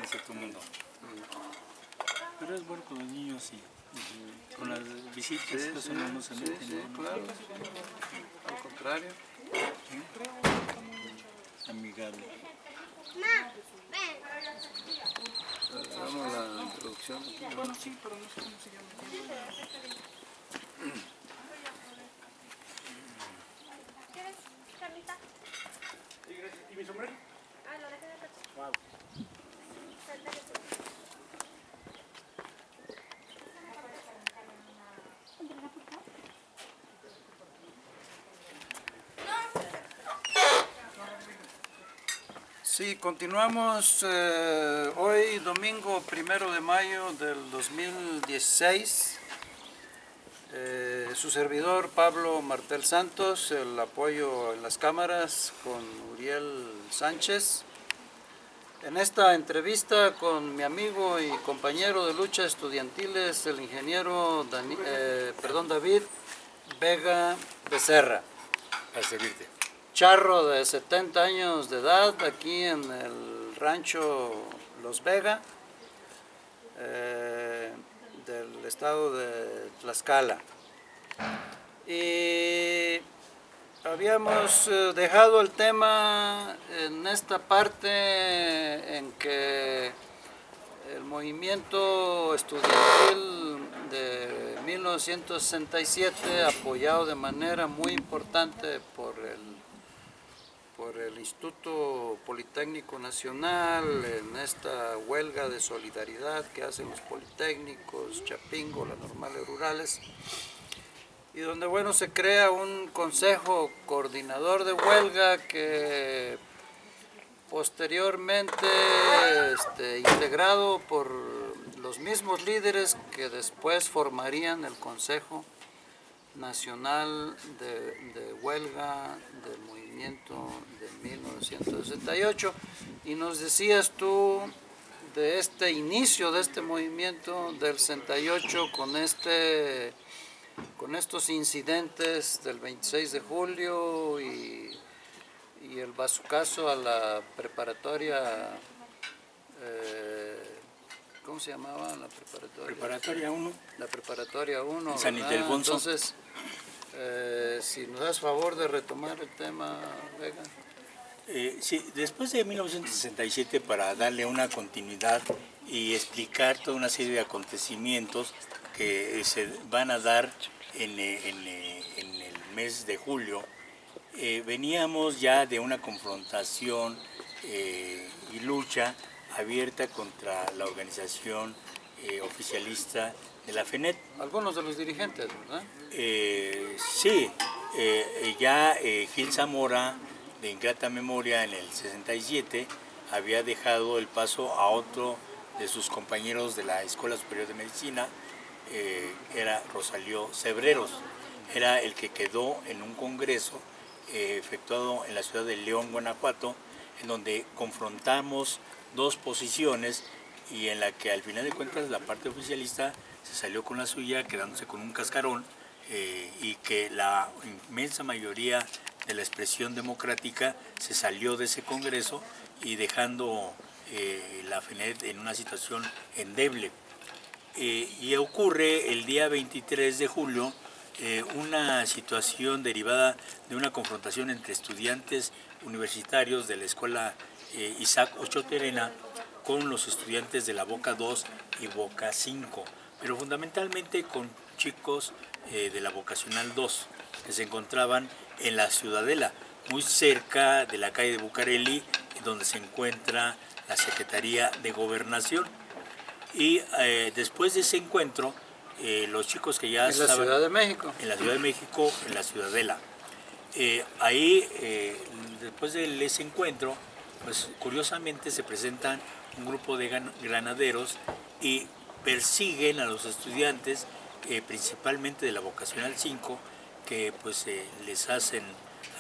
en cierto mundo. Pero es bueno con los niños y con las visitas, eso no se mete. Sí, claro. Al contrario. Amigable. Damos la introducción. Bueno, sí, pero no sé cómo se llama. ¿Quieres carnita? Sí, gracias. ¿Y mi sombrero? Ah, lo dejé de acá. Wow. Sí, continuamos hoy, domingo 1 de mayo del 2016. Su servidor Pablo Martel Santos, el apoyo en las cámaras con Uriel Sánchez. En esta entrevista con mi amigo y compañero de lucha estudiantiles, el ingeniero David Vega Becerra. A servirte. Charro de 70 años de edad, aquí en el rancho Los Vega, del estado de Tlaxcala. Y habíamos dejado el tema en esta parte en que el movimiento estudiantil de 1967, apoyado de manera muy importante por el Instituto Politécnico Nacional, en esta huelga de solidaridad que hacen los politécnicos, Chapingo, las normales rurales, y donde, bueno, se crea un consejo coordinador de huelga que posteriormente, integrado por los mismos líderes que después formarían el Consejo Nacional de Huelga del Movimiento de 1968, y nos decías tú de este inicio de este movimiento del 68 con estos incidentes del 26 de julio y el bazucazo a la preparatoria, ¿cómo se llamaba la preparatoria? Preparatoria 1. La preparatoria 1. San Ildefonso. Entonces, si nos das favor de retomar el tema, Vega. Sí, después de 1967, para darle una continuidad y explicar toda una serie de acontecimientos que se van a dar en el mes de julio, veníamos ya de una confrontación y lucha abierta contra la organización oficialista de la FENET. Algunos de los dirigentes, ¿verdad? Sí, ya Gil Zamora, de ingrata memoria, en el 67 había dejado el paso a otro de sus compañeros de la Escuela Superior de Medicina, era Rosalío Cebreros, era el que quedó en un congreso efectuado en la ciudad de León, Guanajuato, en donde confrontamos dos posiciones y en la que al final de cuentas la parte oficialista se salió con la suya, quedándose con un cascarón, y que la inmensa mayoría de la expresión democrática se salió de ese congreso y dejando la FENET en una situación endeble. Y ocurre el día 23 de julio una situación derivada de una confrontación entre estudiantes universitarios de la escuela Isaac Ochoa Terena con los estudiantes de la Boca 2 y Boca 5, pero fundamentalmente con chicos de la Vocacional 2, que se encontraban en la Ciudadela, muy cerca de la calle de Bucareli, donde se encuentra la Secretaría de Gobernación. Y después de ese encuentro, los chicos que ya estaban... En la Ciudad de México. En la Ciudad de México, en la Ciudadela. Ahí, después de ese encuentro, pues curiosamente se presentan un grupo de granaderos y persiguen a los estudiantes, principalmente de la Vocacional 5, que pues les hacen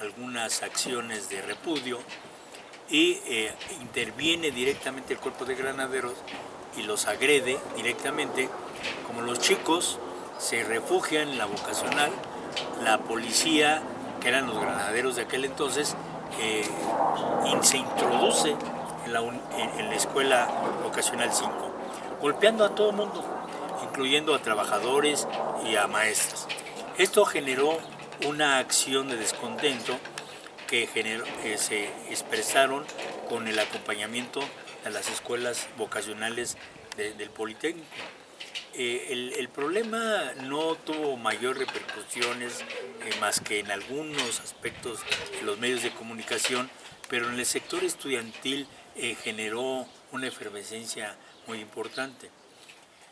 algunas acciones de repudio, y interviene directamente el cuerpo de granaderos y los agrede directamente. Como los chicos se refugian en la Vocacional, la policía, que eran los granaderos de aquel entonces, se introduce en la escuela vocacional 5, golpeando a todo el mundo, incluyendo a trabajadores y a maestras. Esto generó una acción de descontento que se expresaron con el acompañamiento a las escuelas vocacionales del Politécnico. El problema no tuvo mayor repercusiones más que en algunos aspectos de los medios de comunicación, pero en el sector estudiantil generó una efervescencia muy importante.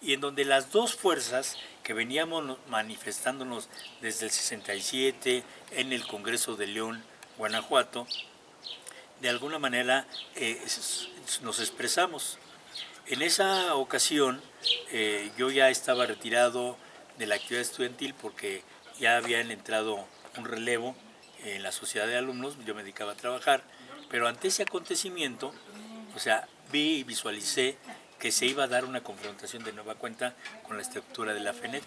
Y en donde las dos fuerzas que veníamos manifestándonos desde el 67 en el Congreso de León, Guanajuato, de alguna manera nos expresamos. En esa ocasión yo ya estaba retirado de la actividad estudiantil porque ya habían entrado un relevo en la sociedad de alumnos, yo me dedicaba a trabajar, pero ante ese acontecimiento, vi y visualicé que se iba a dar una confrontación de nueva cuenta con la estructura de la FENET.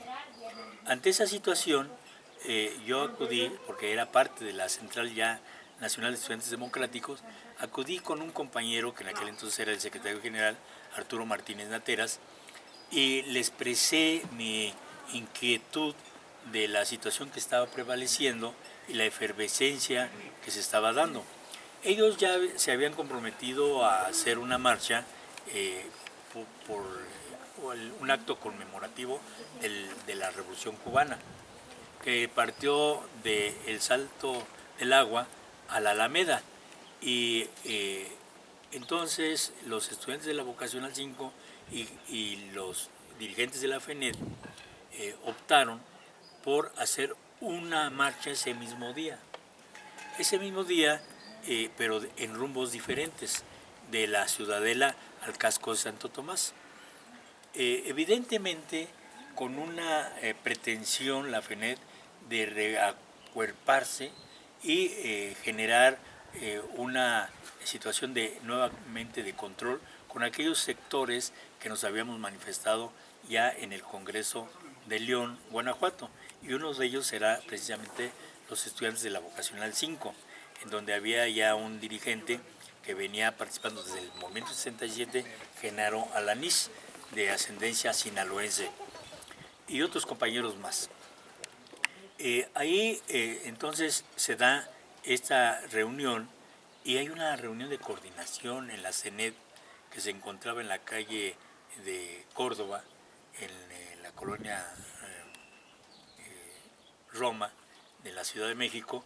Ante esa situación, yo acudí, porque era parte de la Central ya Nacional de Estudiantes Democráticos, acudí con un compañero que en aquel entonces era el secretario general, Arturo Martínez Nateras, y le expresé mi inquietud de la situación que estaba prevaleciendo y la efervescencia que se estaba dando. Ellos ya se habían comprometido a hacer una marcha por un acto conmemorativo de la Revolución Cubana, que partió del Salto del Agua a la Alameda. Y entonces los estudiantes de la Vocacional 5 y los dirigentes de la FENET optaron por hacer una marcha ese mismo día. Ese mismo día, pero en rumbos diferentes, de la Ciudadela al casco de Santo Tomás. Evidentemente, con una pretensión, la FENET, de reacuerparse y generar una situación nuevamente de control con aquellos sectores que nos habíamos manifestado ya en el Congreso de León, Guanajuato. Y uno de ellos era precisamente los estudiantes de la Vocacional 5, en donde había ya un dirigente que venía participando desde el movimiento 67, Genaro Alanís, de ascendencia sinaloense, y otros compañeros más. Ahí entonces se da esta reunión y hay una reunión de coordinación en la CENED que se encontraba en la calle de Córdoba, en la colonia Roma de la Ciudad de México,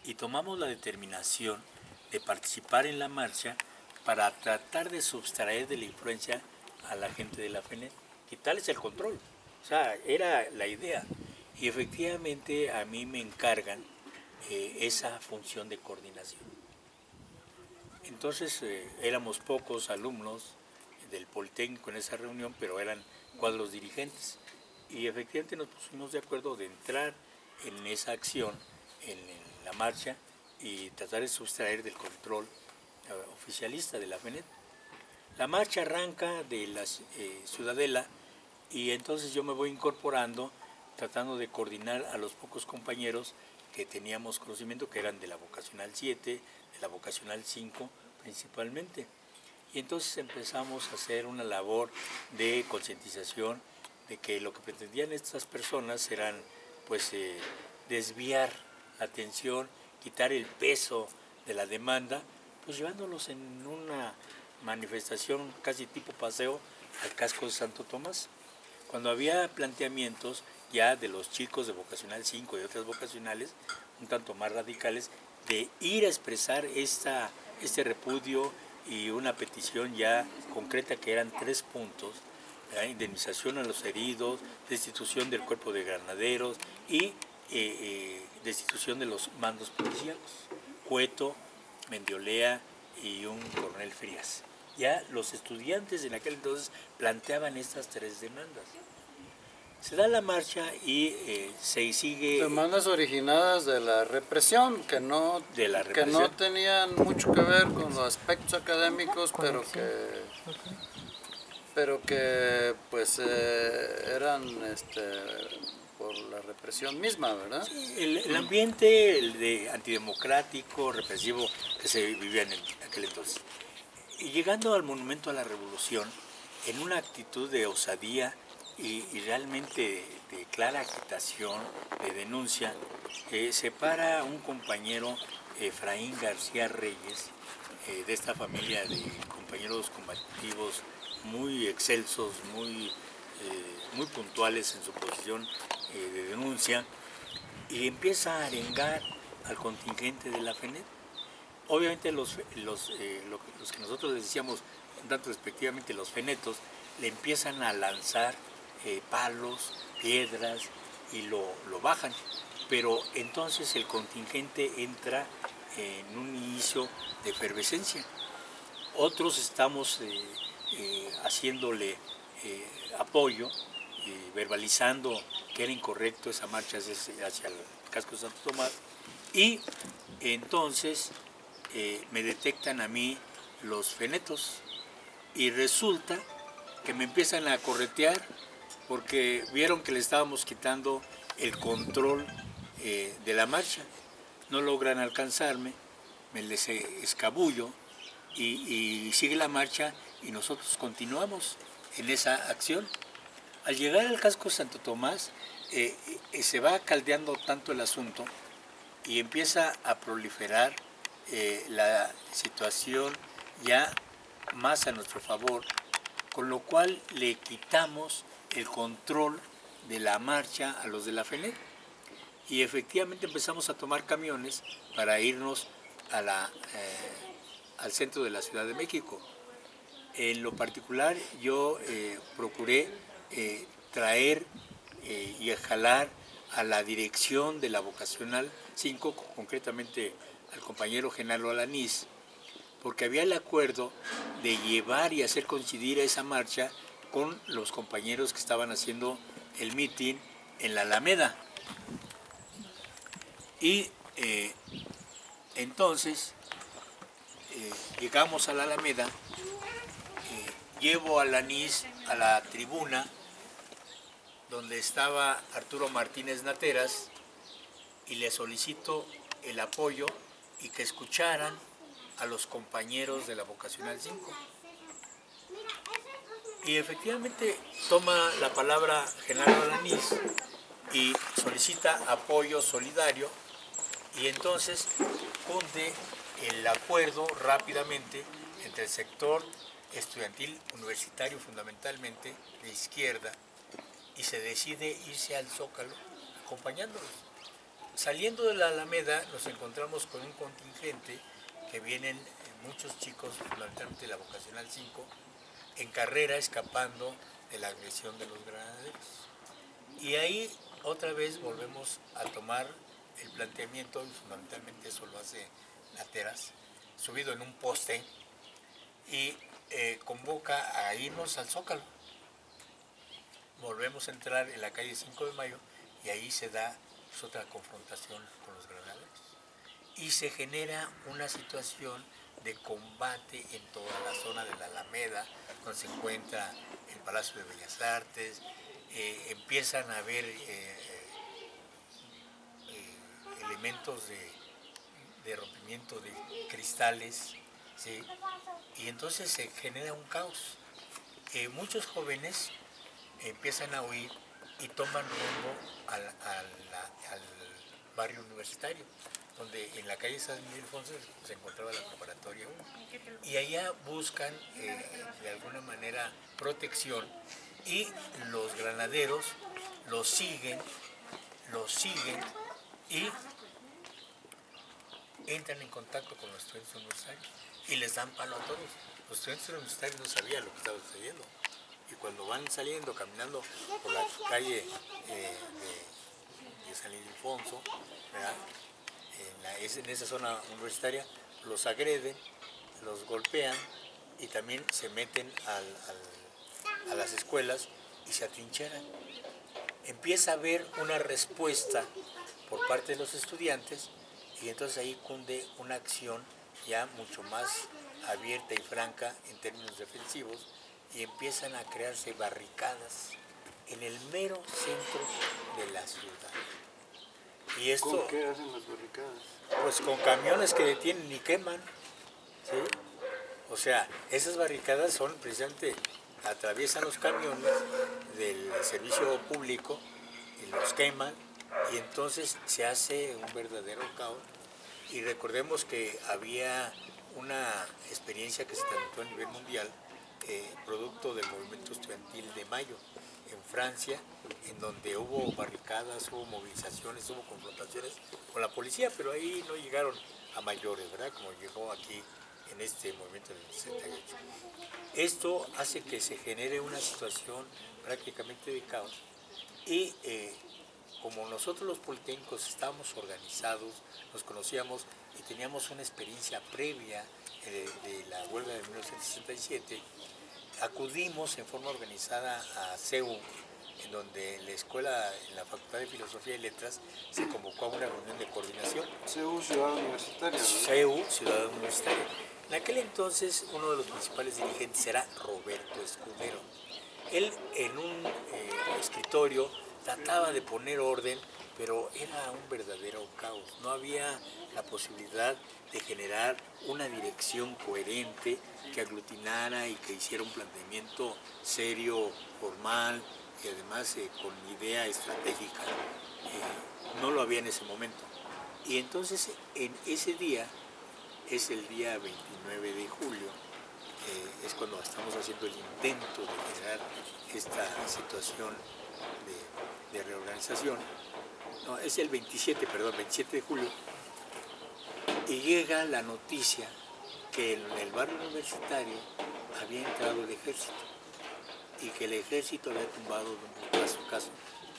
y tomamos la determinación de participar en la marcha para tratar de sustraer de la influencia a la gente de la FENET, quitarles el control. Era la idea. Y efectivamente a mí me encargan esa función de coordinación. Entonces éramos pocos alumnos del Politécnico en esa reunión, pero eran cuadros dirigentes. Y efectivamente nos pusimos de acuerdo de entrar en esa acción, en la marcha, y tratar de sustraer del control oficialista de la FENET. La marcha arranca de la Ciudadela y entonces yo me voy incorporando, tratando de coordinar a los pocos compañeros que teníamos conocimiento, que eran de la Vocacional 7, de la Vocacional 5 principalmente. Y entonces empezamos a hacer una labor de concientización de que lo que pretendían estas personas eran desviar la atención, quitar el peso de la demanda, pues llevándolos en una manifestación casi tipo paseo al casco de Santo Tomás. Cuando había planteamientos ya de los chicos de Vocacional 5 y otras vocacionales, un tanto más radicales, de ir a expresar este repudio y una petición ya concreta que eran 3 puntos: indemnización a los heridos, destitución del cuerpo de granaderos y destitución de los mandos policíacos, Cueto, Mendiolea y un coronel Frías. Ya los estudiantes en aquel entonces planteaban estas 3 demandas. Se da la marcha y se sigue... Demandas originadas de la represión, que no tenían mucho que ver con los aspectos académicos, pero que pues eran por la represión misma, ¿verdad? Sí, el ambiente antidemocrático, represivo que se vivía en aquel entonces. Y llegando al Monumento a la Revolución, en una actitud de osadía y realmente de clara agitación, de denuncia, se para un compañero, Efraín García Reyes, de esta familia de compañeros combativos muy excelsos, muy puntuales en su posición de denuncia, y empieza a arengar al contingente de la FENET. Obviamente los que nosotros les decíamos, un tanto respectivamente los fenetos, le empiezan a lanzar palos, piedras y lo bajan. Pero entonces el contingente entra en un inicio de efervescencia. Otros estamos haciéndole apoyo, verbalizando que era incorrecto esa marcha hacia el casco de Santo Tomás, y entonces me detectan a mí los fenetos y resulta que me empiezan a corretear porque vieron que le estábamos quitando el control de la marcha. No logran alcanzarme, me les escabullo y sigue la marcha y nosotros continuamos en esa acción. Al llegar al casco Santo Tomás se va caldeando tanto el asunto y empieza a proliferar la situación ya más a nuestro favor, con lo cual le quitamos el control de la marcha a los de la FENET y efectivamente empezamos a tomar camiones para irnos al centro de la Ciudad de México. En lo particular yo procuré traer y jalar a la dirección de la Vocacional 5, concretamente al compañero Genaro Alanís, porque había el acuerdo de llevar y hacer coincidir esa marcha con los compañeros que estaban haciendo el mitin en la Alameda. Y entonces llegamos a la Alameda, llevo a Alanís a la tribuna donde estaba Arturo Martínez Nateras y le solicito el apoyo y que escucharan a los compañeros de la Vocacional 5. Y efectivamente toma la palabra Genaro Alanís y solicita apoyo solidario y entonces cunde el acuerdo rápidamente entre el sector estudiantil universitario, fundamentalmente de izquierda, y se decide irse al Zócalo acompañándolos. Saliendo de la Alameda nos encontramos con un contingente que vienen muchos chicos, fundamentalmente de la Vocacional 5, en carrera escapando de la agresión de los granaderos. Y ahí otra vez volvemos a tomar el planteamiento, y fundamentalmente eso lo hace Nateras, subido en un poste, y convoca a irnos al Zócalo. Volvemos a entrar en la calle 5 de Mayo y ahí se da otra confrontación con los granaderos. Y se genera una situación de combate en toda la zona de la Alameda, donde se encuentra el Palacio de Bellas Artes, empiezan a haber elementos de rompimiento de cristales, ¿sí? Y entonces se genera un caos. Muchos jóvenes empiezan a huir y toman rumbo al barrio universitario, donde en la calle San Miguel Alfonso se encontraba la preparatoria 1. Y allá buscan de alguna manera protección y los granaderos los siguen y entran en contacto con los estudiantes universitarios y les dan palo a todos. Los estudiantes universitarios no sabían lo que estaba sucediendo. Y cuando van saliendo, caminando por la calle de San Ildefonso, ¿verdad? En esa zona universitaria, los agreden, los golpean y también se meten a las escuelas y se atrincheran. Empieza a haber una respuesta por parte de los estudiantes y entonces ahí cunde una acción ya mucho más abierta y franca en términos defensivos, y empiezan a crearse barricadas en el mero centro de la ciudad. Y esto, ¿Con qué hacen las barricadas? pues con camiones que detienen y queman, ¿sí? O sea, esas barricadas son precisamente, atraviesan los camiones del servicio público y los queman, y entonces se hace un verdadero caos. Y recordemos que había una experiencia que se transmitió a nivel mundial, producto del movimiento estudiantil de mayo en Francia, en donde hubo barricadas, hubo movilizaciones, hubo confrontaciones con la policía, pero ahí no llegaron a mayores, ¿verdad? Como llegó aquí en este movimiento del 68. Esto hace que se genere una situación prácticamente de caos y como nosotros los politécnicos estábamos organizados, nos conocíamos y teníamos una experiencia previa de la huelga de 1967, acudimos en forma organizada a CEU, en donde en la Facultad de Filosofía y Letras, se convocó a una reunión de coordinación. CEU, Ciudad Universitaria, ¿no? CEU, Ciudad Universitaria. En aquel entonces, uno de los principales dirigentes era Roberto Escudero. Él, en un escritorio, trataba de poner orden, pero era un verdadero caos. No había la posibilidad de generar una dirección coherente que aglutinara y que hiciera un planteamiento serio, formal y además con idea estratégica. No lo había en ese momento. Y entonces, en ese día, es el día 29 de julio, es cuando estamos haciendo el intento de generar esta situación de reorganización. No, es el 27 de julio, y llega la noticia que en el barrio universitario había entrado el ejército y que el ejército había tumbado de un caso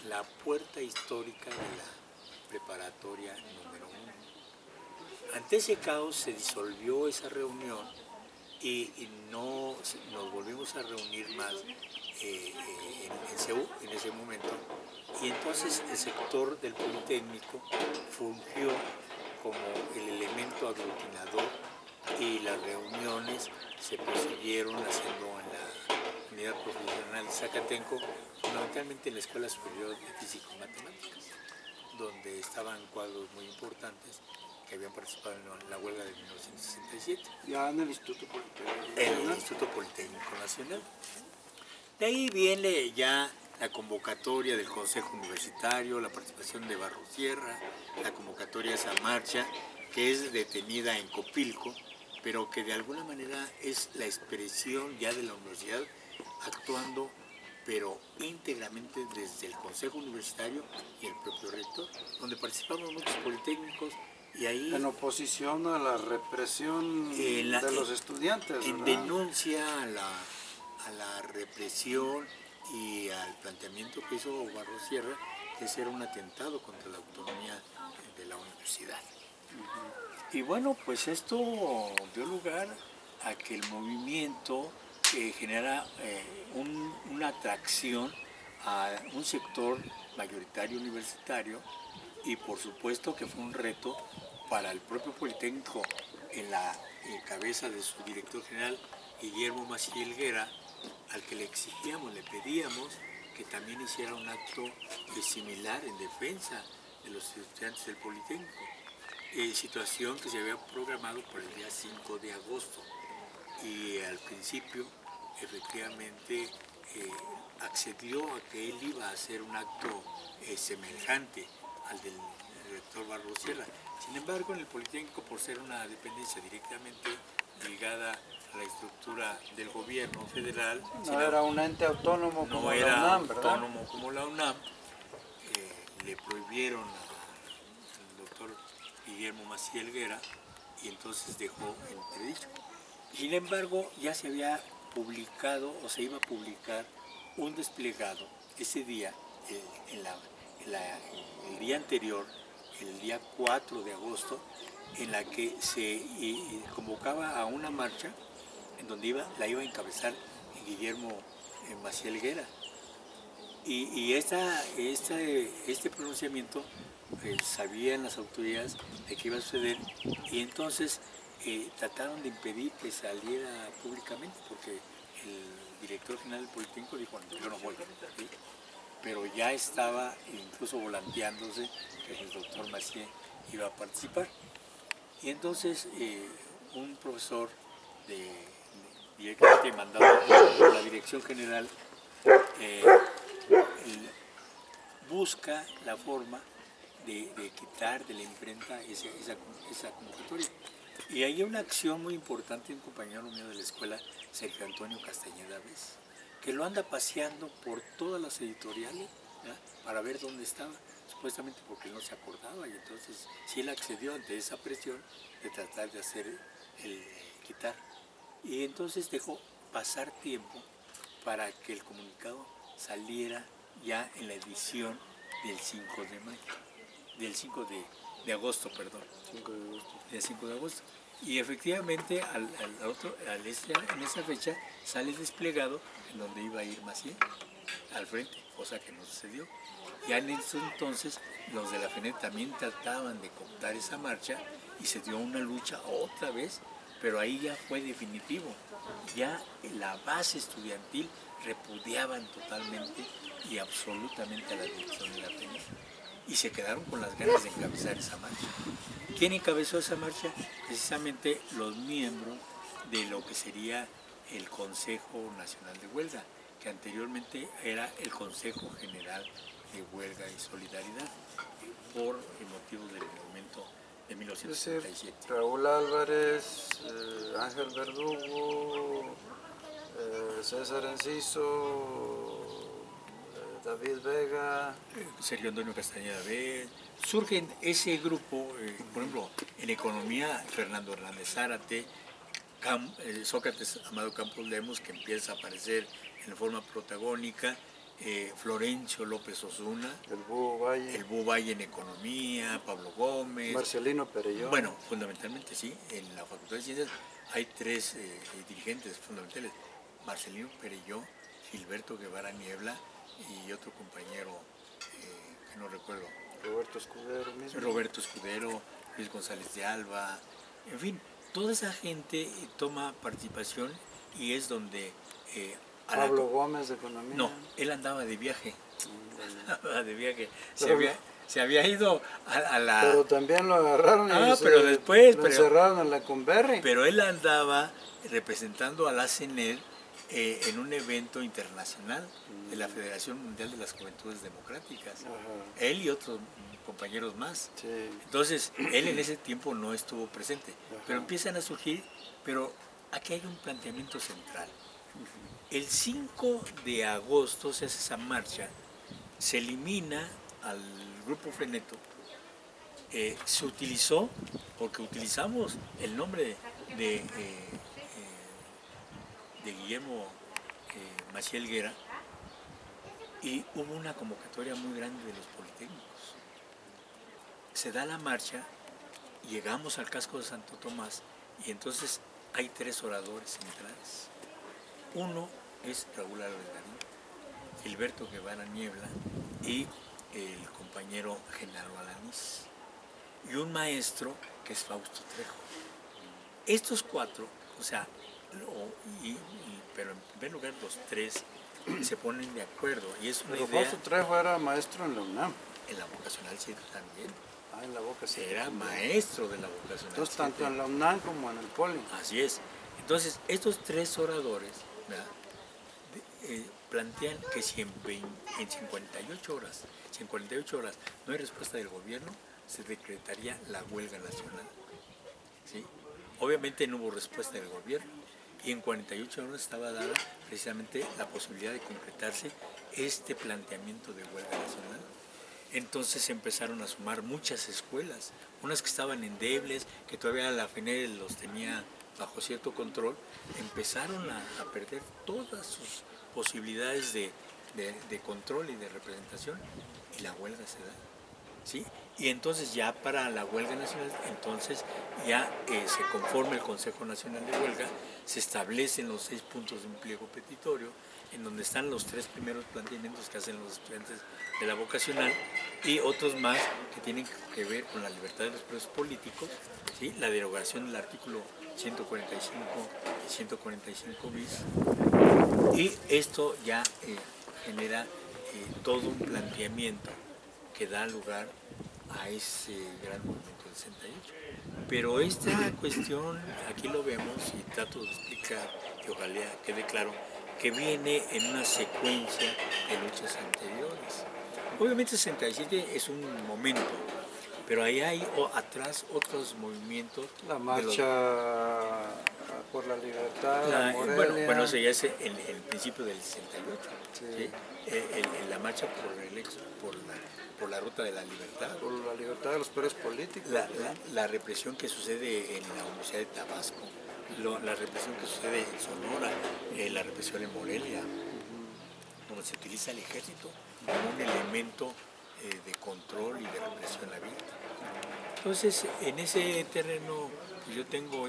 la puerta histórica de la preparatoria número 1. Ante ese caos se disolvió esa reunión y no nos volvimos a reunir más en CEU en ese momento, y entonces el sector del Politécnico fungió como el elemento aglutinador y las reuniones se prosiguieron haciendo en la unidad profesional de Zacatenco, fundamentalmente en la Escuela Superior de Física y Matemáticas, donde estaban cuadros muy importantes que habían participado en la huelga de 1967. Ya en el Instituto Politécnico. En el Instituto Politécnico Nacional. De ahí viene ya la convocatoria del Consejo Universitario, la participación de Barrosierra, la convocatoria a esa marcha, que es detenida en Copilco, pero que de alguna manera es la expresión ya de la universidad actuando, pero íntegramente desde el Consejo Universitario y el propio rector, donde participamos muchos politécnicos. Y ahí, en oposición a la represión de los estudiantes, en ¿verdad? denuncia a la represión y al planteamiento que hizo Barrosierra, que ese era un atentado contra la autonomía de la universidad. Y bueno, pues esto dio lugar a que el movimiento genera una atracción a un sector mayoritario universitario, y por supuesto que fue un reto para el propio Politécnico, en la cabeza de su director general Guillermo Maciel Helguera, al que le exigíamos, le pedíamos que también hiciera un acto similar en defensa de los estudiantes del Politécnico, situación que se había programado por el día 5 de agosto, y al principio efectivamente accedió a que él iba a hacer un acto semejante al del rector Barrosierra. Sin embargo, en el Politécnico, por ser una dependencia directamente ligada a la estructura del gobierno federal, no era un ente autónomo como la UNAM, ¿verdad? Autónomo como la UNAM, le prohibieron al doctor Guillermo Maciel Helguera, y entonces dejó entredicho. Sin embargo, ya se había publicado o se iba a publicar un desplegado ese día, el día anterior, el día 4 de agosto, en la que se convocaba a una marcha en donde la iba a encabezar Guillermo Maciel Helguera. Y este pronunciamiento sabían las autoridades de que iba a suceder, y entonces trataron de impedir que saliera públicamente, porque el director general del Politécnico dijo: yo no voy, ¿sí? Pero ya estaba incluso volanteándose que el doctor Maciel iba a participar. Y entonces un profesor de directamente mandado por la Dirección General, busca la forma de quitar de la imprenta esa convocatoria. Y hay una acción muy importante de un compañero mío de la escuela, Sergio Antonio Castañeda Vez, que lo anda paseando por todas las editoriales, ¿verdad?, para ver dónde estaba, supuestamente porque él no se acordaba, y entonces sí él accedió ante esa presión de tratar de hacer el quitar. Y entonces dejó pasar tiempo para que el comunicado saliera ya en la edición del 5 de mayo, del 5 de agosto, perdón. 5 de agosto. Del 5 de agosto. Y efectivamente en esa fecha sale desplegado en donde iba a ir Maciel al frente, cosa que no sucedió. Ya en ese entonces los de la FENET también trataban de cooptar esa marcha y se dio una lucha otra vez, pero ahí ya fue definitivo. Ya la base estudiantil repudiaban totalmente y absolutamente a la dirección de la FENET y se quedaron con las ganas de encabezar esa marcha. ¿Quién encabezó esa marcha? Precisamente los miembros de lo que sería el Consejo Nacional de Huelga, que anteriormente era el Consejo General de Huelga y Solidaridad, por el motivo del movimiento de 1977. Raúl Álvarez, Ángel Verdugo, César Enciso, David Vega. Sergio Antonio Castañeda Vez. Surgen ese grupo, por ejemplo, en economía, Fernando Hernández Zárate, Sócrates Amado Campos Lemos, que empieza a aparecer en forma protagónica, Florencio López Osuna, El Búho Valle en economía, Pablo Gómez, Marcelino Perellón. Bueno, fundamentalmente sí, en la Facultad de Ciencias hay tres dirigentes fundamentales: Marcelino Perellón, Gilberto Guevara Niebla y otro compañero que no recuerdo. Roberto Escudero mismo. Roberto Escudero, Luis González de Alba, en fin, toda esa gente toma participación y es donde... Pablo Gómez de Economía. No, él andaba de viaje. Andaba de viaje. Pero, Se había ido a la... Pero también lo agarraron y pero después, lo encerraron en la Conberry. Pero él andaba representando a la CENER en un evento internacional de la Federación Mundial de las Juventudes Democráticas. Ajá. Él y otros compañeros más. Sí. Entonces, él en ese tiempo no estuvo presente. Ajá. Pero empiezan a surgir, pero aquí hay un planteamiento central. El 5 de agosto se hace esa marcha, se elimina al grupo Freneto, se utilizó, porque utilizamos el nombre de Guillermo Maciel Guerra, y hubo una convocatoria muy grande de los politécnicos. Se da la marcha, llegamos al casco de Santo Tomás y entonces hay tres oradores centrales. Uno es Raúl Álvarez Garín, Gilberto Guevara Niebla y el compañero Genaro Alanís, y un maestro que es Fausto Trejo. Estos cuatro, pero en primer lugar los tres se ponen de acuerdo y es una Pero idea. Fausto Trejo era maestro en la UNAM. En la vocacional 7 también. En la Boca 7. Era maestro de la vocacional. Entonces, 7. tanto en la UNAM como en el Poli. Así es. Entonces, estos tres oradores, ¿verdad?, plantean que si en 58 horas no hay respuesta del gobierno, se decretaría la huelga nacional. ¿Sí? Obviamente no hubo respuesta del gobierno y en 48 horas estaba dada precisamente la posibilidad de concretarse este planteamiento de huelga nacional. Entonces empezaron a sumar muchas escuelas, unas que estaban endebles, que todavía la FENET los tenía bajo cierto control, empezaron a perder todas sus posibilidades de control y de representación, y la huelga se da. ¿Sí? Y entonces ya para la huelga nacional, entonces ya se conforma el Consejo Nacional de Huelga, se establecen los 6 puntos de un pliego petitorio, en donde están los 3 primeros planteamientos que hacen los estudiantes de la vocacional y otros más que tienen que ver con la libertad de los presos políticos, ¿sí?, la derogación del artículo 145 y 145 bis, y esto ya genera todo un planteamiento que da lugar a ese gran movimiento del 68. Pero esta cuestión, aquí lo vemos y trato de explicar que ojalá quede claro, que viene en una secuencia de luchas anteriores. Obviamente el 67 es un momento, pero ahí hay atrás otros movimientos. La marcha por la libertad, Morelia. Bueno, eso ya es el principio del 68, Sí. ¿sí? La marcha por la ruta de la libertad. Por la libertad de los presos políticos. La represión que sucede en la Universidad de Tabasco, la represión que sucede en Sonora, la represión en Morelia, donde se utiliza el ejército como un elemento de control y de represión abierta. Entonces, en ese terreno, pues yo tengo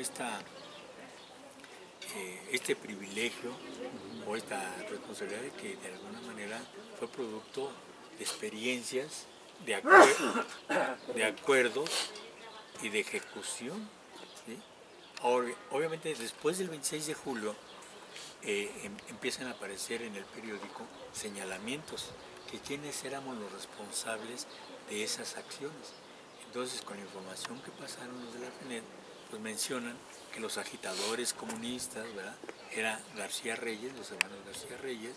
este privilegio o esta responsabilidad de que de alguna manera fue producto de experiencias, de acuerdos y de ejecución, ¿sí? Obviamente después del 26 de julio empiezan a aparecer en el periódico señalamientos que quiénes éramos los responsables de esas acciones. Entonces, con la información que pasaron los de la FENED, pues mencionan que los agitadores comunistas, ¿verdad?, era García Reyes, los hermanos García Reyes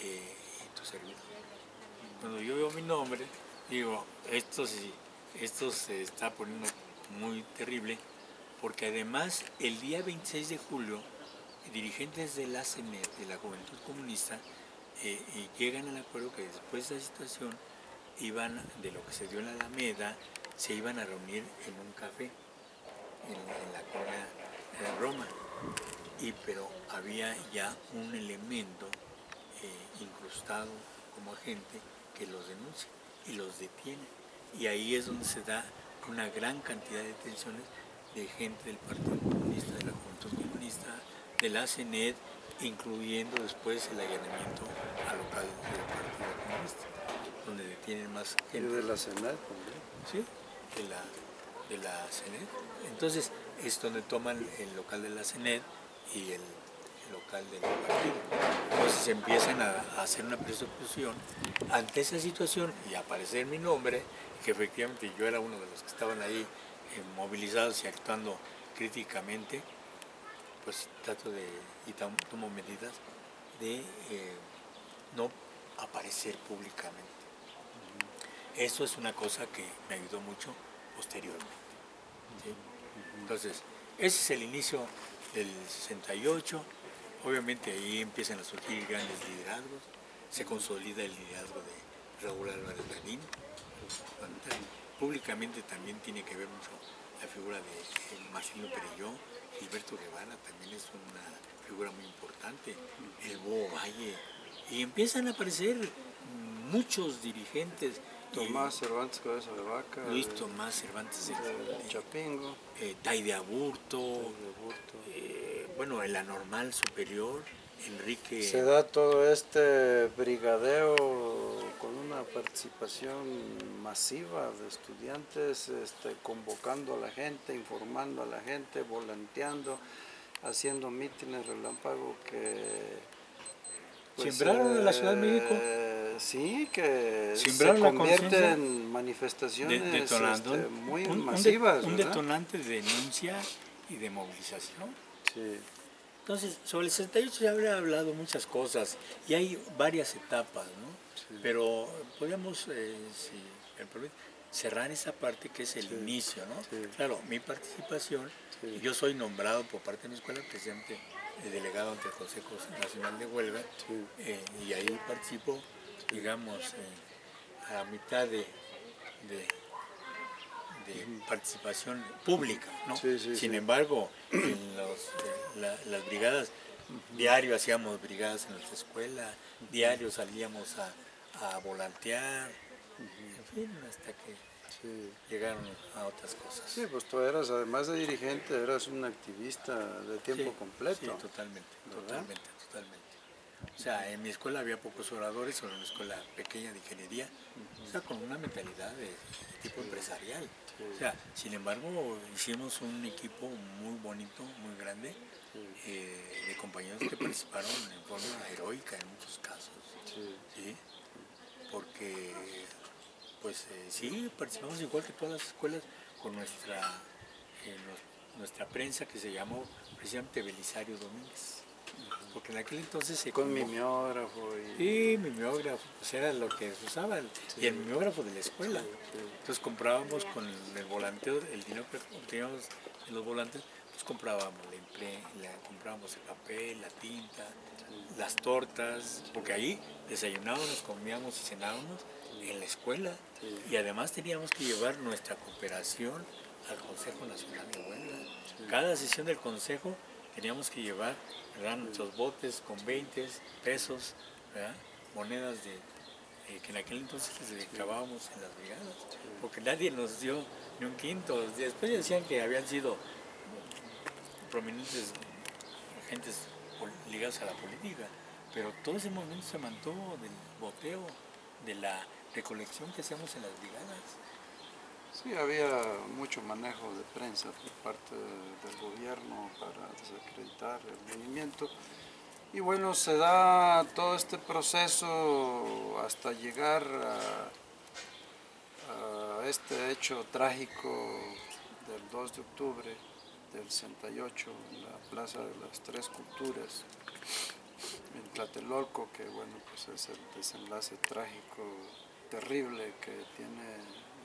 y tu servidor. Cuando yo veo mi nombre, digo, esto se está poniendo muy terrible, porque además el día 26 de julio, dirigentes de la CENED, de la Juventud Comunista, llegan al acuerdo que después de esa situación iban, de lo que se dio en la Alameda, se iban a reunir en un café en la colonia de Roma, pero había ya un elemento incrustado como agente que los denuncia y los detiene, y ahí es donde se da una gran cantidad de detenciones de gente del Partido Comunista, de la Juventud Comunista, de la CENED, incluyendo después el allanamiento al local del Partido Comunista, donde detienen más gente. Y de la CENED también. Sí, de la CENED. Entonces es donde toman el local de la CENED y el local del partido. Entonces empiezan a hacer una persecución ante esa situación y aparecer mi nombre, que efectivamente yo era uno de los que estaban ahí movilizados y actuando críticamente. Pues trato y tomo medidas de no aparecer públicamente. Eso es una cosa que me ayudó mucho posteriormente, ¿sí? Entonces, ese es el inicio del 68. Obviamente ahí empiezan a surgir grandes liderazgos, se consolida el liderazgo de Raúl Álvarez Lavín. Públicamente también tiene que ver mucho la figura de Marcelino Perelló. Gilberto Guevara también es una figura muy importante, el Búho Valle, y empiezan a aparecer muchos dirigentes. Tomás Cervantes Cabeza de Vaca. Luis Tomás Cervantes de Chapingo. Tai de Aburto. Bueno, el Anormal Superior, Enrique. Se da todo este brigadeo con una participación masiva de estudiantes, convocando a la gente, informando a la gente, volanteando, haciendo mítines relámpago que... Pues, ¿sembraron en la Ciudad de México? Sí, que se convierte en manifestaciones muy masivas. Un detonante de denuncia y de movilización. Sí. Entonces, sobre el 68 se habría hablado muchas cosas y hay varias etapas, ¿no? Sí. Pero podríamos cerrar esa parte que es el inicio, ¿no? Sí. Claro, mi participación, yo soy nombrado por parte de mi escuela presidente delegado ante el Consejo Nacional de Huelga, y ahí participo, digamos, a mitad de participación pública, ¿no? Sin embargo, en las brigadas, diario hacíamos brigadas en nuestra escuela, diario salíamos a volantear, en fin, hasta que llegaron a otras cosas. Sí, pues tú eras, además de dirigente, eras un activista de tiempo completo. Sí, totalmente. O sea, en mi escuela había pocos oradores, era una escuela pequeña de ingeniería, o sea, con una mentalidad de tipo empresarial. O sea, sin embargo, hicimos un equipo muy bonito, muy grande, de compañeros que participaron en forma heroica en muchos casos. ¿Sí? Porque, pues sí, participamos igual que todas las escuelas con nuestra prensa que se llamó precisamente Belisario Domínguez. porque en aquel entonces se Con convocó- mimeógrafo y... Sí, mimeógrafo, pues era lo que se usaba, y el mimeógrafo de la escuela. Entonces comprábamos con el volanteo, el dinero que obteníamos en los volantes, pues comprábamos comprábamos el papel, la tinta, las tortas, porque ahí desayunábamos, comíamos y cenábamos en la escuela, y además teníamos que llevar nuestra cooperación al Consejo Nacional de Huelga. Cada sesión del Consejo teníamos que llevar, ¿verdad?, nuestros botes con 20 pesos, ¿verdad?, monedas que en aquel entonces les recabábamos en las brigadas, porque nadie nos dio ni un quinto. Después decían que habían sido prominentes gentes ligados a la política, pero todo ese movimiento se mantuvo del boteo, de la recolección que hacíamos en las brigadas. Sí, había mucho manejo de prensa por parte del gobierno para desacreditar el movimiento. Y bueno, se da todo este proceso hasta llegar a este hecho trágico del 2 de octubre del 68 en la Plaza de las Tres Culturas, en Tlatelolco, que bueno, pues es el desenlace trágico, terrible que tiene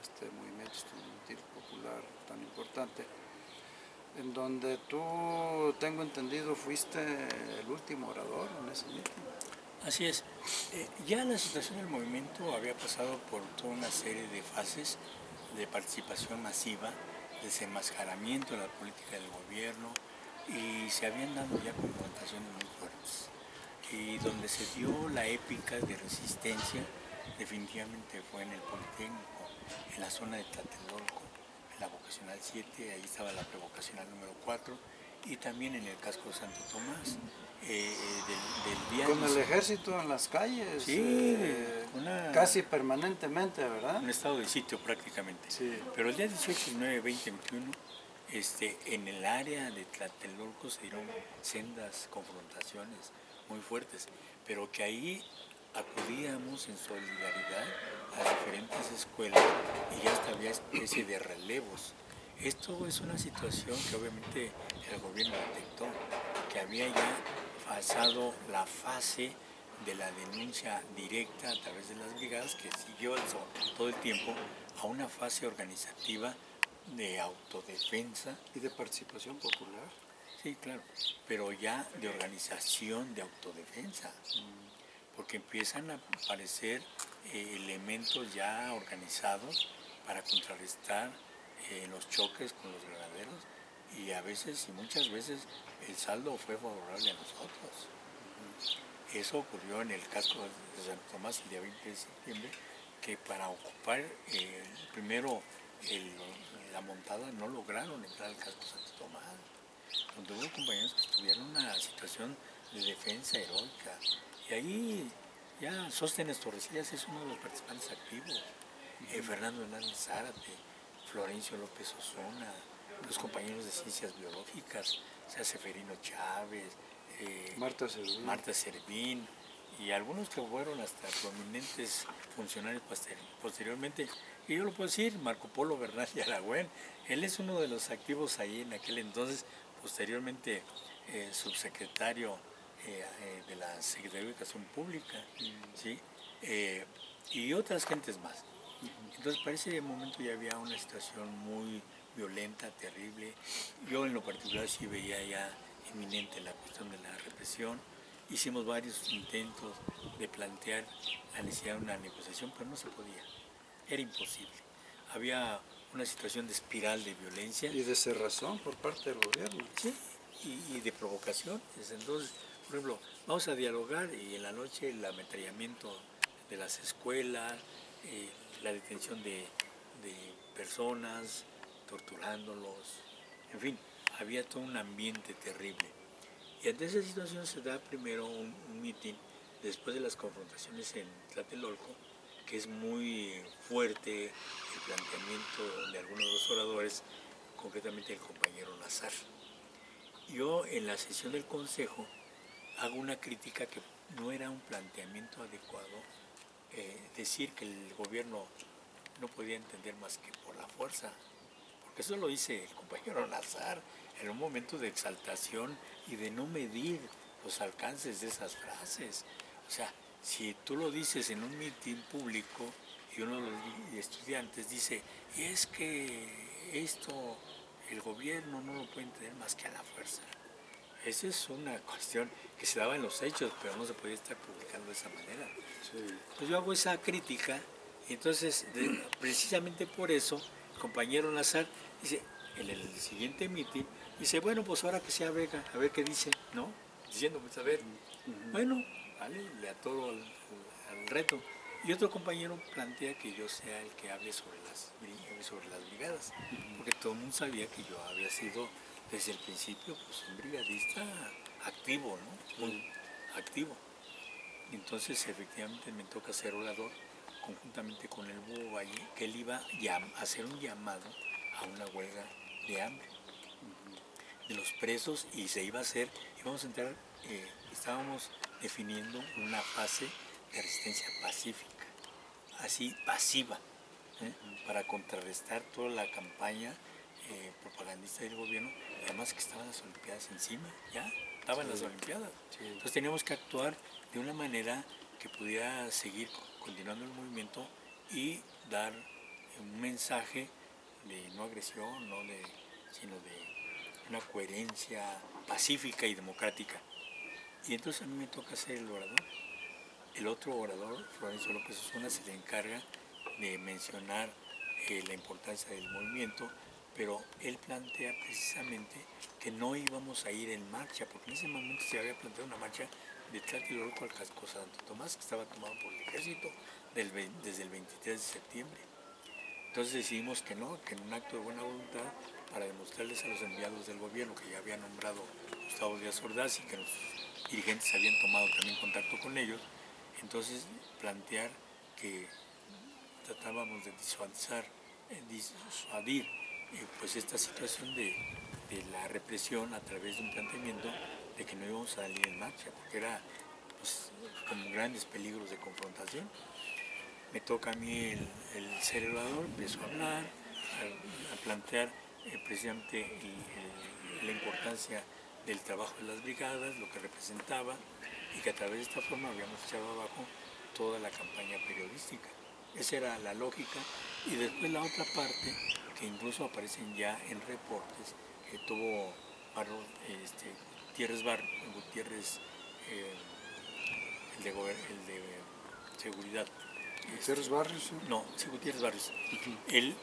este movimiento estudiantil popular tan importante, en donde tú, tengo entendido, fuiste el último orador en ese mitin. Así es. Ya la situación del movimiento había pasado por toda una serie de fases de participación masiva, desenmascaramiento de la política del gobierno, y se habían dado ya confrontaciones muy fuertes. Y donde se dio la épica de resistencia definitivamente fue en el Politécnico, en la zona de Tlatelolco, en la vocacional 7, ahí estaba la prevocacional número 4, y también en el casco de Santo Tomás. Del día Con el 18. ejército en las calles, Sí, casi permanentemente, ¿verdad? un estado de sitio prácticamente. Sí. Pero el día 18, 19, 20, 21, en el área de Tlatelolco se dieron sendas confrontaciones muy fuertes, pero que ahí acudíamos en solidaridad a diferentes escuelas y ya hasta había especie de relevos. Esto es una situación que obviamente el gobierno detectó, que había ya pasado la fase de la denuncia directa a través de las brigadas, que siguió todo el tiempo, a una fase organizativa de autodefensa. Y de participación popular. Sí, claro, pero ya de organización de autodefensa, porque empiezan a aparecer elementos ya organizados para contrarrestar los choques con los granaderos, y a veces y muchas veces el saldo fue favorable a nosotros. Eso ocurrió en el casco de San Tomás el día 20 de septiembre, que para ocupar primero la montada no lograron entrar al casco de Santo Tomás, donde hubo compañeros que tuvieron una situación de defensa heroica. Y ahí ya Sóstenes Torrecillas es uno de los participantes activos, Fernando Hernández Zárate, Florencio López Osuna, los compañeros de ciencias biológicas, o sea, Seferino Chávez, Marta Servín, y algunos que fueron hasta prominentes funcionarios posteriormente. Y yo lo puedo decir, Marco Polo Bernal y Aragüen, él es uno de los activos ahí en aquel entonces, posteriormente subsecretario de la Secretaría de Educación Pública, ¿sí? Y otras gentes más. Entonces para ese momento ya había una situación muy violenta, terrible. Yo en lo particular sí veía ya inminente la cuestión de la represión. Hicimos varios intentos de plantear la necesidad de una negociación, pero no se podía, era imposible. Había una situación de espiral de violencia. Y de cerrazón por parte del gobierno. Sí, y de provocaciones. Entonces, por ejemplo, vamos a dialogar, y en la noche el ametrallamiento de las escuelas, la detención de personas, torturándolos, en fin, había todo un ambiente terrible. Y ante esa situación se da primero un mitin, después de las confrontaciones en Tlatelolco, que es muy fuerte el planteamiento de algunos de los oradores, concretamente el compañero Nazar. Yo en la sesión del Consejo hago una crítica que no era un planteamiento adecuado, decir que el gobierno no podía entender más que por la fuerza, porque eso lo dice el compañero Nazar en un momento de exaltación y de no medir los alcances de esas frases. O sea, si tú lo dices en un mitin público y uno de los estudiantes dice, y es que esto el gobierno no lo puede tener más que a la fuerza. Esa es una cuestión que se daba en los hechos, pero no se podía estar publicando de esa manera. Sí. Pues yo hago esa crítica y entonces precisamente por eso el compañero Nazar dice, en el siguiente mitin, dice, bueno, pues ahora que sea Vega, a ver qué dice, ¿no? Diciendo, pues a ver, bueno, vale, le atoro al reto. Y otro compañero plantea que yo sea el que hable sobre las brigadas, porque todo el mundo sabía que yo había sido desde el principio pues un brigadista activo, ¿no? Muy activo. Entonces efectivamente me toca ser orador conjuntamente con el Búho Valle, que él iba a hacer un llamado a una huelga de hambre de los presos y se iba a hacer, íbamos a entrar, estábamos definiendo una fase de resistencia pacífica, así pasiva, para contrarrestar toda la campaña propagandista del gobierno, y además que estaban las Olimpiadas encima, ya estaban las Olimpiadas. Sí. Entonces teníamos que actuar de una manera que pudiera seguir continuando el movimiento y dar un mensaje de no agresión, sino de una coherencia pacífica y democrática. Y entonces a mí me toca ser el orador. El otro orador, Florencio López Osuna, se le encarga de mencionar la importancia del movimiento, pero él plantea precisamente que no íbamos a ir en marcha, porque en ese momento se había planteado una marcha de Tlatelolco al Casco Santo Tomás, que estaba tomado por el ejército desde el 23 de septiembre. Entonces decidimos que no, que en un acto de buena voluntad, para demostrarles a los enviados del gobierno que ya había nombrado Gustavo Díaz Ordaz y que los dirigentes habían tomado también contacto con ellos, entonces plantear que tratábamos de disuadir pues esta situación de la represión a través de un planteamiento de que no íbamos a salir en marcha, porque era pues, como grandes peligros de confrontación. Me toca a mí el ser el orador, empiezo a hablar, a plantear precisamente la importancia del trabajo de las brigadas, lo que representaba, y que a través de esta forma habíamos echado abajo toda la campaña periodística. Esa era la lógica, y después la otra parte, que incluso aparecen ya en reportes, que tuvo Gutiérrez, el de seguridad. ¿Gutiérrez Barrios? No, sí, Gutiérrez Barrios. Él,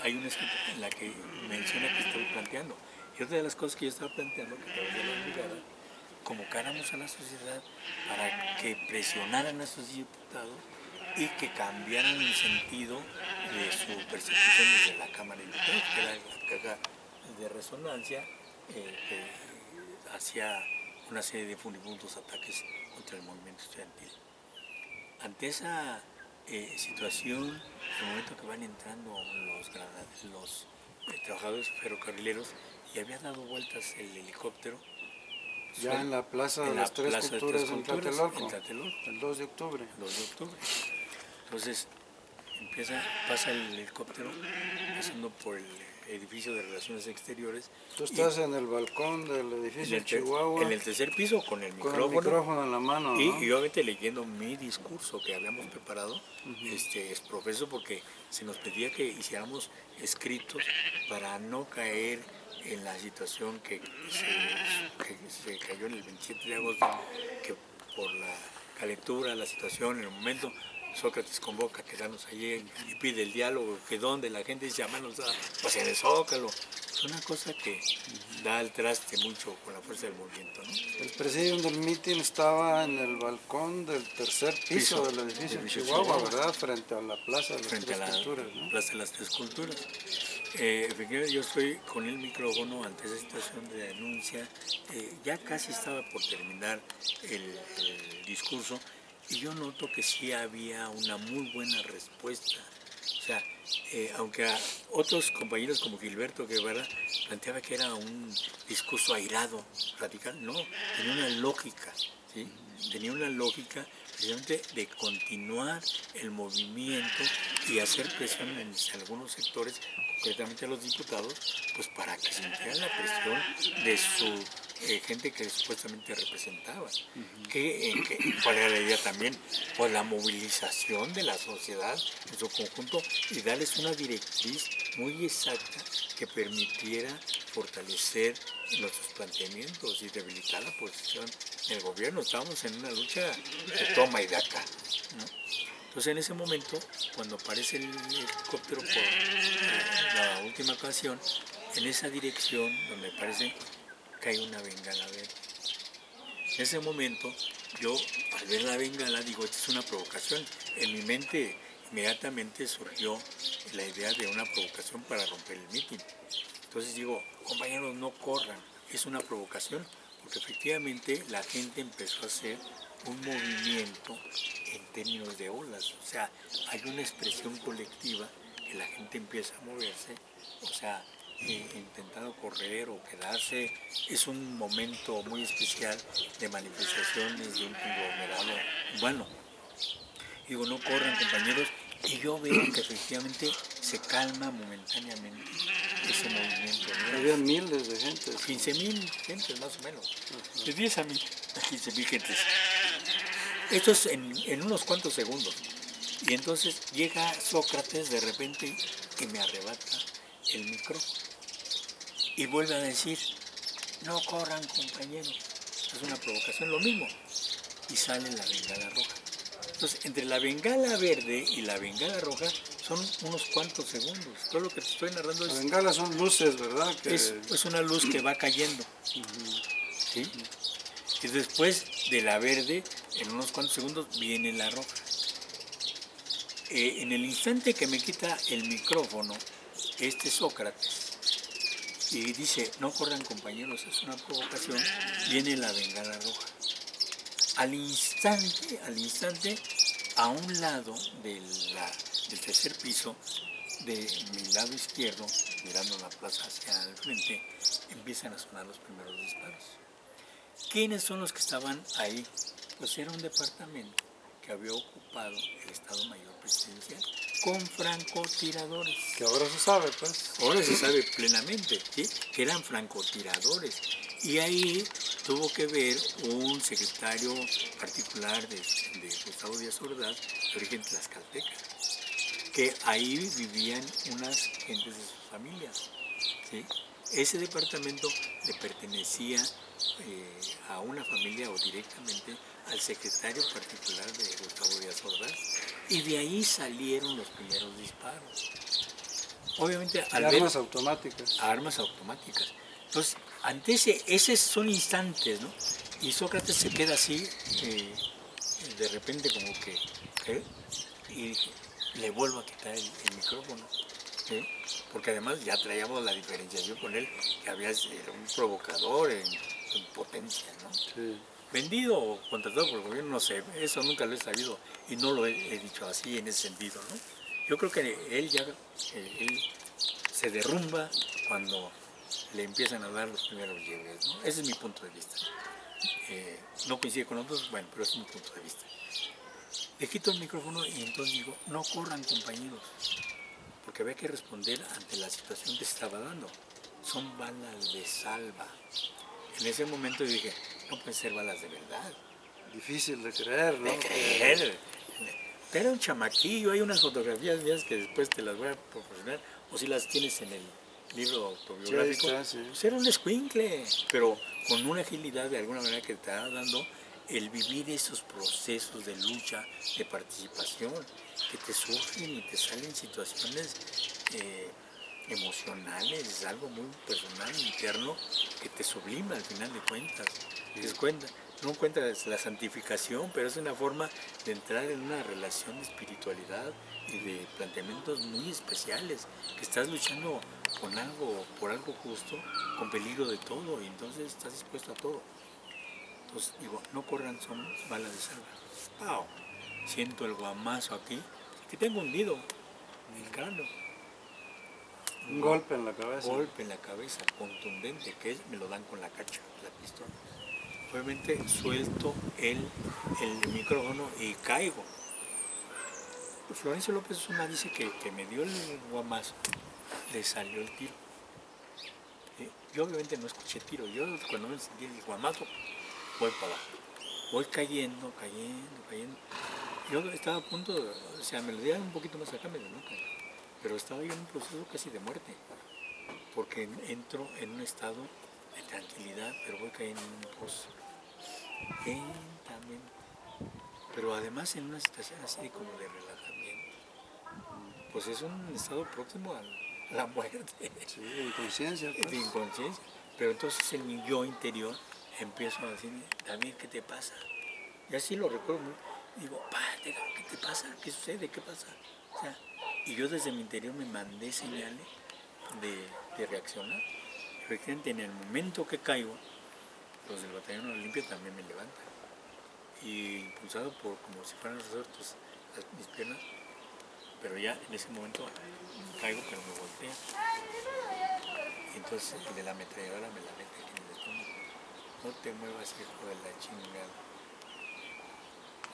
hay una escrita en la que menciona que estoy planteando. Y otra de las cosas que yo estaba planteando, que a través de la brigada, convocáramos a la sociedad para que presionaran a sus diputados y que cambiaran el sentido de su persecución desde la Cámara de Diputados, que era la caja de resonancia que hacía una serie de furibundos ataques contra el movimiento estudiantil. Ante esa situación, en el momento que van entrando los trabajadores ferrocarrileros y había dado vueltas el helicóptero, ya en la Plaza de las Tres Culturas en Tlatelolco, el 2 de octubre. El 2 de octubre. Entonces pasa el helicóptero pasando por el edificio de Relaciones Exteriores. Tú estás en el balcón del edificio de Chihuahua. En el tercer piso con el micrófono. Con el micrófono en la mano, y, ¿no? y obviamente leyendo mi discurso que habíamos preparado, es profeso, porque se nos pedía que hiciéramos escritos para no caer en la situación que se cayó en el 27 de agosto, que por la calentura, la situación, en el momento, Sócrates convoca a quedarnos allí y pide el diálogo, que donde la gente dice llamarnos pues en el Zócalo. Es una cosa que da al traste mucho con la fuerza del movimiento, ¿no? El presidium del mitin estaba en el balcón del tercer piso del edificio de Chihuahua, ¿verdad? Frente a la Plaza de las Tres Culturas, ¿no? Plaza de las Tres Culturas. Efectivamente, yo estoy con el micrófono ante esa situación de denuncia. Ya casi estaba por terminar el discurso, y yo noto que sí había una muy buena respuesta. O sea, aunque a otros compañeros como Gilberto Guevara planteaba que era un discurso airado, radical, no, tenía una lógica, ¿sí? Tenía una lógica precisamente de continuar el movimiento y hacer presión en algunos sectores, concretamente a los diputados, pues para que sintieran la presión de su gente que supuestamente representaba. ¿Cuál era la idea también? Pues la movilización de la sociedad en su conjunto y darles una directriz muy exacta que permitiera fortalecer nuestros planteamientos y debilitar la posición del gobierno. Estábamos en una lucha de toma y daca, ¿no? Entonces en ese momento, cuando aparece el helicóptero por la última ocasión, en esa dirección donde parece cae una bengala verde. En ese momento, yo al ver la bengala digo, esta es una provocación. En mi mente inmediatamente surgió la idea de una provocación para romper el mitin. Entonces digo, compañeros, no corran, es una provocación, porque efectivamente la gente empezó a hacer un movimiento en términos de olas, o sea, hay una expresión colectiva que la gente empieza a moverse, o sea, intentando correr o quedarse, es un momento muy especial de manifestaciones de un conglomerado humano. Digo, no corran, compañeros, y yo veo que efectivamente se calma momentáneamente ese movimiento, ¿no? Había miles de gente. 15,000 gentes más o menos, de 10 a 15,000 gentes. Esto es en unos cuantos segundos. Y entonces llega Sócrates de repente y me arrebata el micrófono. Y vuelve a decir, no corran, compañeros. Es una provocación, lo mismo. Y sale la bengala roja. Entonces, entre la bengala verde y la bengala roja son unos cuantos segundos. Todo lo que te estoy narrando Las es, bengalas son luces, ¿verdad? es una luz que va cayendo. ¿Sí? Y después de la verde, en unos cuantos segundos, viene la roja. En el instante que me quita el micrófono, Sócrates, y dice, no corran, compañeros, es una provocación, viene la bengala roja. Al instante, a un lado del tercer piso, de mi lado izquierdo, mirando la plaza hacia el frente, empiezan a sonar los primeros disparos. ¿Quiénes son los que estaban ahí? Pues era un departamento que había ocupado el Estado Mayor Presidencial con francotiradores. Que ahora se sabe, pues. Ahora se sabe plenamente, ¿sí? Que eran francotiradores. Y ahí tuvo que ver un secretario particular de Gustavo Díaz Ordaz, de origen tlaxcalteca, que ahí vivían unas gentes de sus familias, ¿sí? Ese departamento le pertenecía a una familia o directamente al secretario particular de Gustavo Díaz Ordaz, y de ahí salieron los primeros disparos. Obviamente al ver Armas automáticas. armas automáticas. Entonces, ante esos son instantes, ¿no? Y Sócrates se queda así, de repente como que, y dije, le vuelvo a quitar el micrófono, ¿sí? Porque además ya traíamos la diferenciación con él, que era un provocador en potencia, ¿no? Sí. Vendido o contratado por el gobierno, no sé, eso nunca lo he sabido y no lo he dicho así en ese sentido, ¿no? Yo creo que él se derrumba cuando le empiezan a dar los primeros llegues, ¿no? Ese es mi punto de vista. No coincide con otros, bueno, pero es mi punto de vista. Le quito el micrófono y entonces digo, no corran, compañeros, porque había que responder ante la situación que se estaba dando. Son balas de salva. En ese momento dije, no pueden ser balas de verdad. Difícil de creer, ¿no? De creer. Era un chamaquillo, hay unas fotografías mías que después te las voy a proporcionar, o si las tienes en el libro autobiográfico. Sí, sí. Pues era un escuincle, pero con una agilidad de alguna manera que te estaba dando el vivir esos procesos de lucha, de participación, que te surgen y te salen situaciones emocionales, algo muy personal, interno, que te sublima al final de cuentas. Te das cuenta, no encuentras la santificación, pero es una forma de entrar en una relación de espiritualidad y de planteamientos muy especiales, que estás luchando con algo, por algo justo, con peligro de todo, y entonces estás dispuesto a todo. Entonces digo, no corran, son balas de salva. ¡Pau! Siento el guamazo aquí, que tengo hundido el cráneo. Un golpe en la cabeza. Golpe en la cabeza, contundente, que me lo dan con la cacha, la pistola. Obviamente suelto el micrófono y caigo. Florencio López Osuna dice que me dio el guamazo, le salió el tiro. Yo obviamente no escuché tiro, yo cuando me sentí el guamazo, voy para abajo. Voy cayendo. Yo estaba a punto, o sea, me lo dieron un poquito más acá, me no caí. Pero estaba yo en un proceso casi de muerte, porque entro en un estado de tranquilidad, pero voy cayendo en un pozo, lentamente. Pero además en una situación así como de relajamiento. Pues es un estado próximo a la muerte. Sí, de inconsciencia. Pues. De inconsciencia. Pero entonces en mi yo interior empiezo a decirme, David, ¿qué te pasa? Y así lo recuerdo. Digo, padre, ¿qué te pasa? ¿Qué sucede? ¿Qué pasa? O sea, y yo desde mi interior me mandé señales de reaccionar. Efectivamente, en el momento que caigo, los del batallón Olimpia también me levantan. Y impulsado por como si fueran resortos mis piernas, pero ya en ese momento caigo, pero me voltea. Y entonces el de la ametralladora me la mete aquí en el estómago. No te muevas, hijo de la chingada.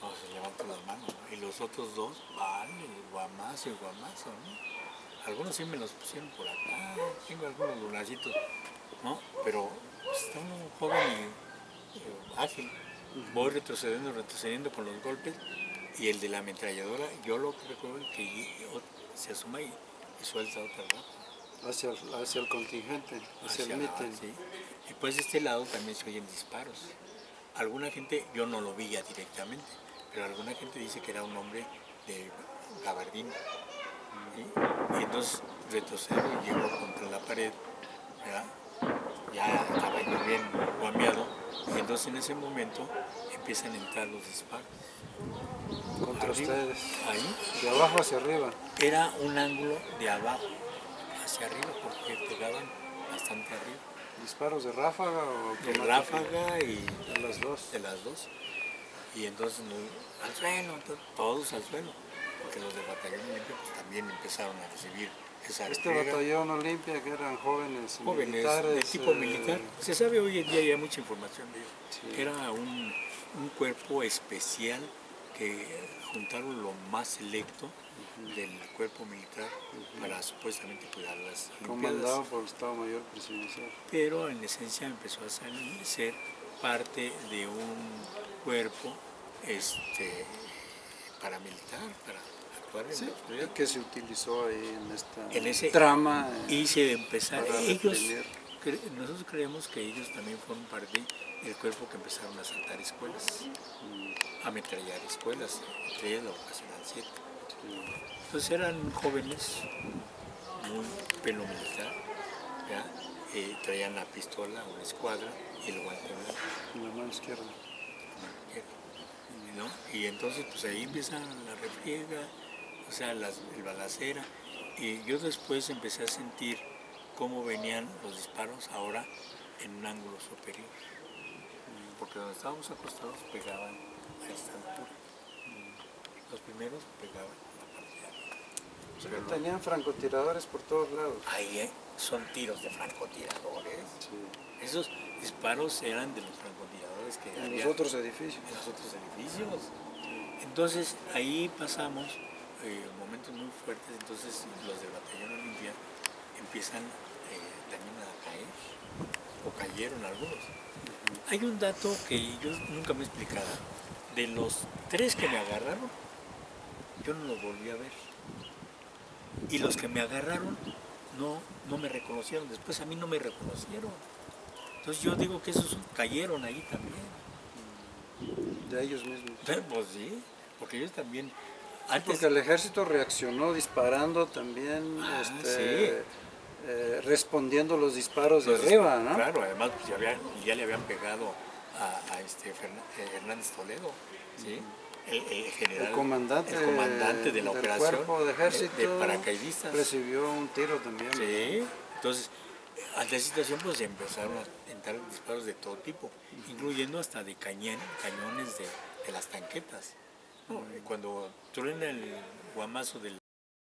No, se levantó las manos, ¿no? Y los otros dos, vale, guamazo, ¿no? Algunos sí me los pusieron por acá, tengo algunos lunacitos, ¿no? Pero pues, está uno joven y ágil. Voy retrocediendo con los golpes, y el de la ametralladora, yo lo que recuerdo es que se asoma y suelta otra ráfaga. Hacia el contingente, hacia el mitin. Sí. Y pues de este lado también se oyen disparos. Alguna gente, yo no lo vi ya directamente, pero alguna gente dice que era un hombre de gabardina. ¿Sí? Y entonces retrocedo y llego contra la pared, ¿verdad? Ya estaba yo bien guameado, y entonces en ese momento empiezan a entrar los disparos. Contra Arriba, ustedes. ahí De abajo hacia arriba. era un ángulo de abajo hacia arriba, porque pegaban bastante arriba. ¿Disparos de ráfaga o De automático? ráfaga y De las dos. de las dos. Y entonces al suelo, todos al suelo, porque los del batallón Olimpia pues, también empezaron a recibir esa Este refriega. batallón Olimpia, que eran jóvenes militares. De tipo militar. Se sabe hoy en día, ya hay mucha información de ellos. Sí. Era un cuerpo especial que juntaron lo más selecto del cuerpo militar para supuestamente cuidar las Olimpiadas. Comandado por el Estado Mayor Presidencial. Pero en esencia empezó a ser parte de un cuerpo paramilitar para actuar en la oscuridad. Que se utilizó ahí en esta En ese trama. Y se empezaron, para reprimir. nosotros creemos que ellos también fueron parte del cuerpo que empezaron a asaltar escuelas, a ametrallar escuelas, entre ellas la vocacional 7. Entonces eran jóvenes, muy pelo militar, ¿ya? Traían la pistola, una escuadra y el guante blanco. En la mano izquierda. ¿No? Y entonces pues ahí empieza la refriega, o sea, el balacera, y yo después empecé a sentir cómo venían los disparos ahora en un ángulo superior, porque donde estábamos acostados pegaban a esta altura. Los primeros pegaban a la parte de arriba. O sea, que tenían francotiradores por todos lados. Ahí son tiros de francotiradores. Sí. Esos disparos eran de los francotiradores que En había los otros edificios. en los otros edificios. Entonces ahí pasamos momentos muy fuertes, entonces los del batallón Olimpia empiezan también a caer, o cayeron algunos. Hay un dato que yo nunca me he explicado. De los 3 que me agarraron, yo no los volví a ver. Y los que me agarraron no me reconocieron. Después a mí no me reconocieron. Entonces yo digo que esos cayeron ahí también. De ellos mismos. Pues sí, porque ellos también... Antes, Porque el ejército reaccionó disparando también, respondiendo los disparos de arriba, ¿no? Claro, además pues, ya le habían pegado a Hernández Toledo, ¿sí? El general, El comandante de la del operación cuerpo de ejército de paracaidistas. recibió un tiro también. Sí, entonces ante esa situación pues empezaron a entrar disparos de todo tipo, incluyendo hasta de cañones de las tanquetas. ¿No? Cuando truena el guamazo del